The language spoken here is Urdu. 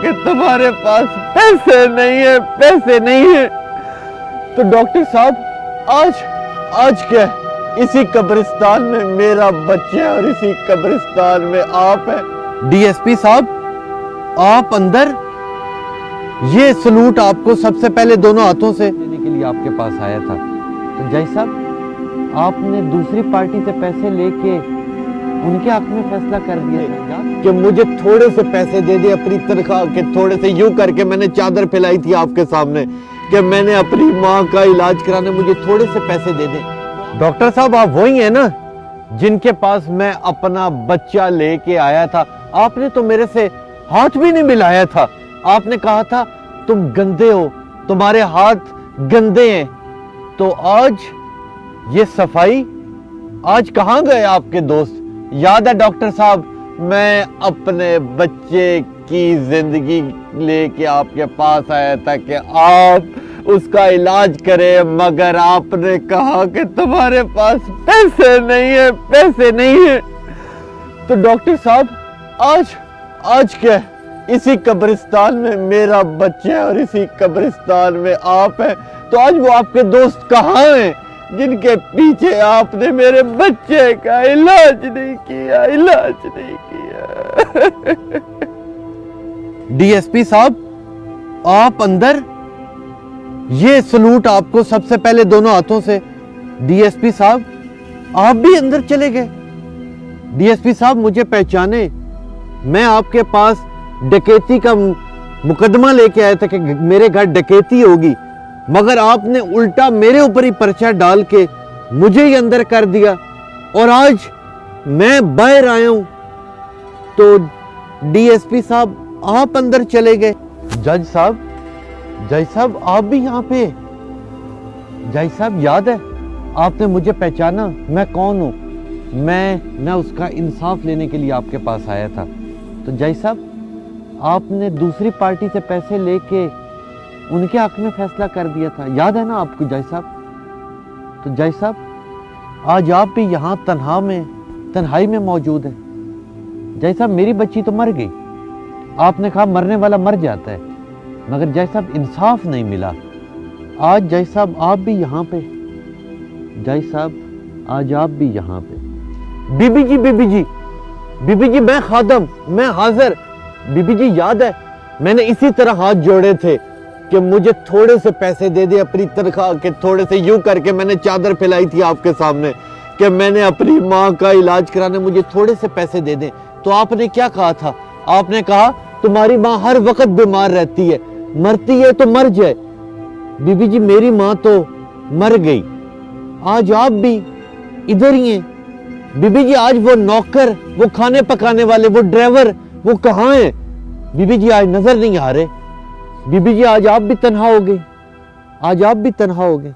کہ تمہارے پاس پیسے نہیں ہے تو ڈاکٹر صاحب آج کیا ہے؟ اسی قبرستان میں میرا بچہ ہے اور اسی قبرستان میں آپ ہیں۔ ڈی ایس پی صاحب آپ اندر، یہ سلوٹ آپ کو سب سے پہلے دونوں ہاتھوں سے دینے کے لیے آپ کے پاس آیا تھا۔ تو جج صاحب آپ نے دوسری پارٹی سے پیسے لے کے ان کے حق میں فیصلہ کر دیا کہ مجھے تھوڑے سے پیسے دے دے اپنی تنخواہ کے، تھوڑے سے یوں کر کے میں نے چادر پھیلائی تھی آپ کے سامنے کہ میں نے اپنی ماں کا علاج کرانے، مجھے تھوڑے سے پیسے دے دیں۔ ڈاکٹر صاحب آپ وہی ہیں نا جن کے پاس میں اپنا بچہ لے کے آیا تھا؟ آپ نے تو میرے سے ہاتھ بھی نہیں ملایا تھا، آپ نے کہا تھا تم گندے ہو، تمہارے ہاتھ گندے ہیں۔ تو آج یہ صفائی، آج کہاں گئے آپ کے دوست؟ یاد ہے ڈاکٹر صاحب میں اپنے بچے کی زندگی لے کے آپ کے پاس آیا تھا کہ آپ اس کا علاج کریں، مگر آپ نے کہا کہ تمہارے پاس پیسے نہیں ہیں۔ تو ڈاکٹر صاحب آج کیا ہے؟ اسی قبرستان میں میرا بچہ ہے اور اسی قبرستان میں آپ ہیں۔ تو آج وہ آپ کے دوست کہاں ہیں جن کے پیچھے آپ نے میرے بچے کا علاج نہیں کیا؟ ڈی ایس پی صاحب آپ اندر، یہ سلوٹ آپ کو سب سے پہلے دونوں ہاتھوں سے۔ ڈی ایس پی صاحب آپ بھی اندر چلے گئے؟ ڈی ایس پی صاحب مجھے پہچانے، میں آپ کے پاس ڈکیتی کا مقدمہ لے کے آیا تھا کہ میرے گھر ڈکیتی ہوگی، مگر آپ نے الٹا میرے اوپر ہی پرچہ ڈال کے مجھے ہی اندر کر دیا، اور آج میں باہر آیا ہوں تو ڈی ایس پی صاحب آپ اندر چلے گئے۔ جج صاحب آپ بھی یہاں پہ؟ جج صاحب یاد ہے آپ نے مجھے پہچانا میں کون ہوں؟ میں اس کا انصاف لینے کے لیے آپ کے پاس آیا تھا۔ تو جج صاحب آپ نے دوسری پارٹی سے پیسے لے کے ان کے حق میں فیصلہ کر دیا تھا، یاد ہے نا آپ کو جج صاحب؟ تو جج صاحب آج آپ بھی یہاں تنہائی میں موجود ہیں۔ جج صاحب میری بچی تو مر گئی، آپ نے کہا مرنے والا مر جاتا ہے، مگر جج صاحب انصاف نہیں ملا۔ آج جج صاحب آپ بھی یہاں پہ، جج صاحب آج آپ بھی یہاں پہ۔ بی بی جی میں خادم، میں حاضر۔ بی بی جی یاد ہے میں نے اسی طرح ہاتھ جوڑے تھے کہ مجھے تھوڑے سے پیسے دے دے اپنی تنخواہ کے، تھوڑے سے یوں کر کے میں نے چادر پھیلائی تھی آپ کے سامنے کہ میں نے اپنی ماں کا علاج کرانے، مجھے تھوڑے سے پیسے دے دیں۔ تو آپ نے کیا کہا تھا؟ آپ نے کہا تمہاری ماں ہر وقت بیمار رہتی ہے، مرتی ہے تو مر جائے۔ بی بی جی میری ماں تو مر گئی، آج آپ بھی ادھر ہی ہیں۔ بی بی جی آج وہ نوکر، وہ کھانے پکانے والے، وہ ڈرائیور، وہ کہاں ہیں؟ بی بی جی آج نظر نہیں آ رہے۔ بی بی جی آج آپ بھی تنہا ہو گئے، آج آپ بھی تنہا ہو گئے۔